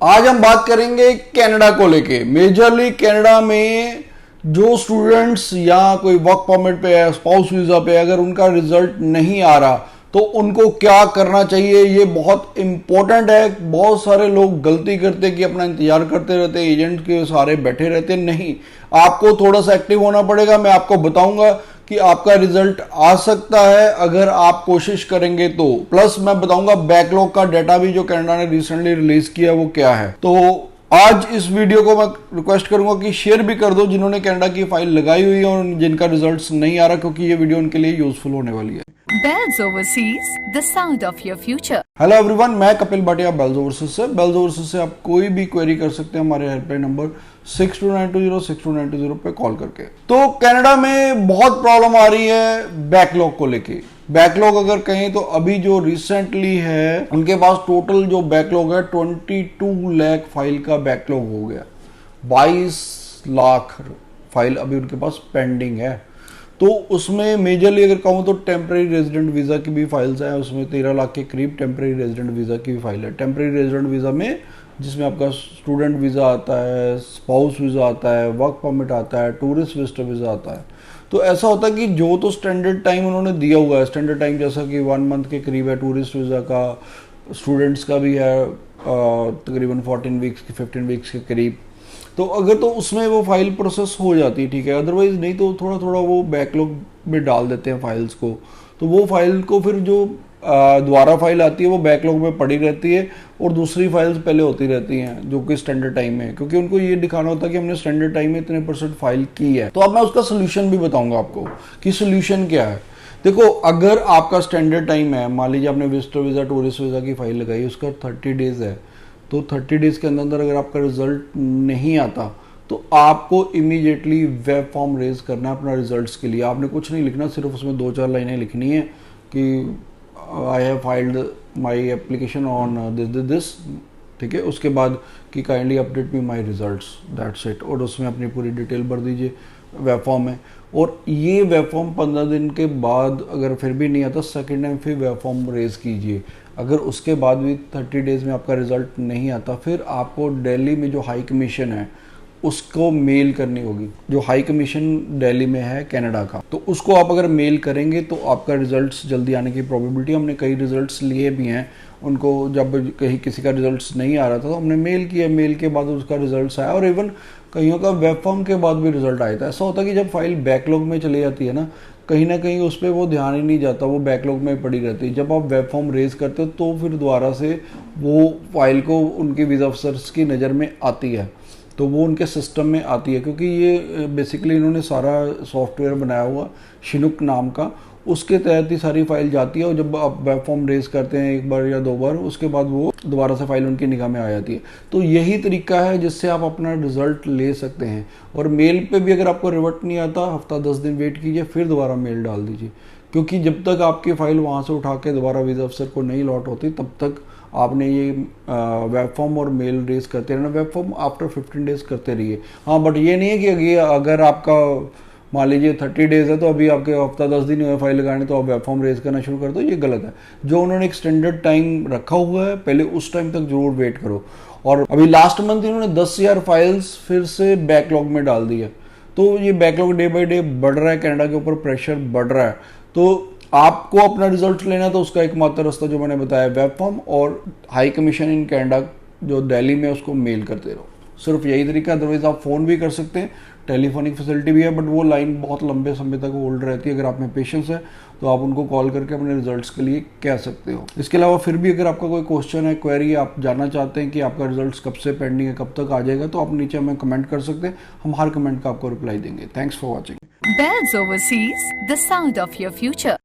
आज हम बात करेंगे कनाडा को लेके। मेजरली कनाडा में जो स्टूडेंट्स या कोई वर्क परमिट पे है, स्पाउस वीजा पे, अगर उनका रिजल्ट नहीं आ रहा तो उनको क्या करना चाहिए, ये बहुत इंपॉर्टेंट है। बहुत सारे लोग गलती करते कि अपना इंतजार करते रहते, एजेंट के सारे बैठे रहते। नहीं, आपको थोड़ा सा एक्टिव होना पड़ेगा। मैं आपको बताऊंगा कि आपका रिजल्ट आ सकता है अगर आप कोशिश करेंगे तो। प्लस मैं बताऊंगा बैकलॉग का डाटा भी जो कनाडा ने रिसेंटली रिलीज किया वो क्या है। तो आज इस वीडियो को मैं रिक्वेस्ट करूंगा कि शेयर भी कर दो जिन्होंने कनाडा की फाइल लगाई हुई है और जिनका रिजल्ट्स नहीं आ रहा, क्योंकि ये वीडियो उनके लिए यूजफुल होने वाली है। Bells Overseas, the sound of your future. Hello everyone, मैं कपिल भाटिया बेल्स ओवरसीज से। बेल्स ओवरसीज से आप कोई भी क्वेरी कर सकते हैं हमारे हेल्पलाइन नंबर 6292062920 पे कॉल करके। तो कनाडा में बहुत प्रॉब्लम आ रही है बैकलॉग को लेके। बैकलॉग अगर कहें तो अभी जो रिसेंटली है उनके पास टोटल जो बैकलॉग है 22 लाख फाइल का बैकलॉग हो गया। 22 लाख फाइल अभी उनके पास पेंडिंग है। तो उसमें मेजरली अगर कहूँ तो टेम्परेरी रेजिडेंट वीज़ा की भी फाइल्स हैं। उसमें 13 लाख के करीब टेम्परेरी रेजिडेंट वीज़ा की भी फाइल है। टेम्परेरी रेजिडेंट वीज़ा में जिसमें आपका स्टूडेंट वीज़ा आता है, स्पाउस वीज़ा आता है, वर्क परमिट आता है, टूरिस्ट विजिटर वीज़ा आता है। तो ऐसा होता है कि जो तो स्टैंडर्ड टाइम उन्होंने दिया हुआ है, स्टैंडर्ड टाइम जैसा कि 1 मंथ के करीब है टूरिस्ट वीज़ा का, स्टूडेंट्स का भी है तकरीबन 14 वीक्स की 15 वीक्स के करीब। तो अगर तो उसमें वो फाइल प्रोसेस हो जाती है, ठीक है। अदरवाइज नहीं तो थोड़ा थोड़ा वो बैकलॉग में डाल देते हैं फाइल्स को। तो वो फाइल को फिर जो दोबारा फाइल आती है वो बैकलॉग में पड़ी रहती है और दूसरी फाइल्स पहले होती रहती हैं जो कि स्टैंडर्ड टाइम में है, क्योंकि उनको ये दिखाना होता है कि हमने स्टैंडर्ड टाइम में इतने % फाइल की है। तो अब मैं उसका सोल्यूशन भी बताऊंगा आपको कि सोल्यूशन क्या है। देखो, अगर आपका स्टैंडर्ड टाइम है, मान लीजिए आपने विजिटर वीज़ा, टूरिस्ट वीज़ा की फाइल लगाई, उसका 30 डेज है, तो 30 डेज के अंदर अगर आपका रिजल्ट नहीं आता तो आपको इमीडिएटली वेब फॉर्म रेज करना है अपना रिजल्ट्स के लिए। आपने कुछ नहीं लिखना, सिर्फ उसमें 2-4 लाइनें लिखनी है कि I have filed my application on this, ठीक है। उसके बाद कि kindly update me my results, that's it. और उसमें अपनी पूरी डिटेल भर दीजिए वेब फॉर्म में। और ये वेब फॉर्म 15 दिन के बाद अगर फिर भी नहीं आता, सेकेंड टाइम फिर वेब फॉर्म रेज कीजिए। अगर उसके बाद भी 30 डेज में आपका रिजल्ट नहीं आता, फिर आपको दिल्ली में जो हाई कमीशन है उसको मेल करनी होगी। जो हाई कमीशन दिल्ली में है कनाडा का, तो उसको आप अगर मेल करेंगे तो आपका रिजल्ट्स जल्दी आने की प्रोबेबिलिटी। हमने कई रिजल्ट्स लिए भी हैं, उनको जब कहीं किसी का रिजल्ट्स नहीं आ रहा था तो हमने मेल किया, मेल के बाद उसका रिजल्ट्स आया। और इवन कईयों का वेब फॉर्म के बाद भी रिजल्ट आया था। ऐसा होता है कि जब फाइल बैकलॉग में चली जाती है ना कहीं उस पर वो ध्यान ही नहीं जाता, वो बैकलॉग में पड़ी रहती है। जब आप वेब फॉर्म रेज करते हो तो फिर दोबारा से वो फाइल को उनके वीज़ा अफसर्स की नज़र में आती है, तो वो उनके सिस्टम में आती है। क्योंकि ये बेसिकली इन्होंने सारा सॉफ्टवेयर बनाया हुआ शिनुक नाम का, उसके तहत ही सारी फाइल जाती है। और जब आप वेब फॉर्म रेज करते हैं 1 बार या 2 बार, उसके बाद वो दोबारा से फाइल उनकी निगाह में आ जाती है। तो यही तरीका है जिससे आप अपना रिजल्ट ले सकते हैं। और मेल पे भी अगर आपको रिवर्ट नहीं आता, हफ्ता 10 दिन वेट कीजिए, फिर दोबारा मेल डाल दीजिए। क्योंकि जब तक आपकी फाइल वहाँ से उठा के दोबारा वीज़ा अफसर को नहीं लौट होती, तब तक आपने ये वेब फॉर्म और मेल रेज करते रहना। वेब फॉर्म आफ्टर 15 डेज करते रहिए। हाँ, बट ये नहीं है कि अगर आपका मान लीजिए 30 डेज है तो अभी आपके हफ्ता 10 दिन हुए फाइल लगाने तो आप वेब फॉर्म रेज करना शुरू कर दो, ये गलत है। जो उन्होंने एक स्टैंडर्ड टाइम रखा हुआ है, पहले उस टाइम तक जरूर वेट करो। और अभी लास्ट मंथ इन्होंने 10,000 फाइल्स फिर से बैकलॉग में डाल दी है। तो ये बैकलॉग डे बाई डे बढ़ रहा है, कनाडा के ऊपर प्रेशर बढ़ रहा है। तो आपको अपना रिजल्ट लेना तो उसका एकमात्र रास्ता जो मैंने बताया, वेब फॉर्म और हाई कमीशन इन कनाडा जो दिल्ली में, उसको मेल करते रहो। सिर्फ यही तरीका। अदरवाइज आप फ़ोन भी कर सकते हैं, टेलीफोनिक फैसिलिटी भी है, बट वो लाइन बहुत लंबे समय तक होल्ड रहती है। अगर आप में पेशेंस है तो आप उनको कॉल करके अपने रिजल्ट्स के लिए कह सकते हो। इसके अलावा फिर भी अगर आपका कोई क्वेश्चन है, क्वेरी, आप जानना चाहते हैं कि आपका रिजल्ट्स कब से पेंडिंग है, कब तक आ जाएगा, तो आप नीचे हमें कमेंट कर सकते हैं। हम हर कमेंट का आपको रिप्लाई देंगे। Thanks for watching. Bells Overseas, the sound of your future.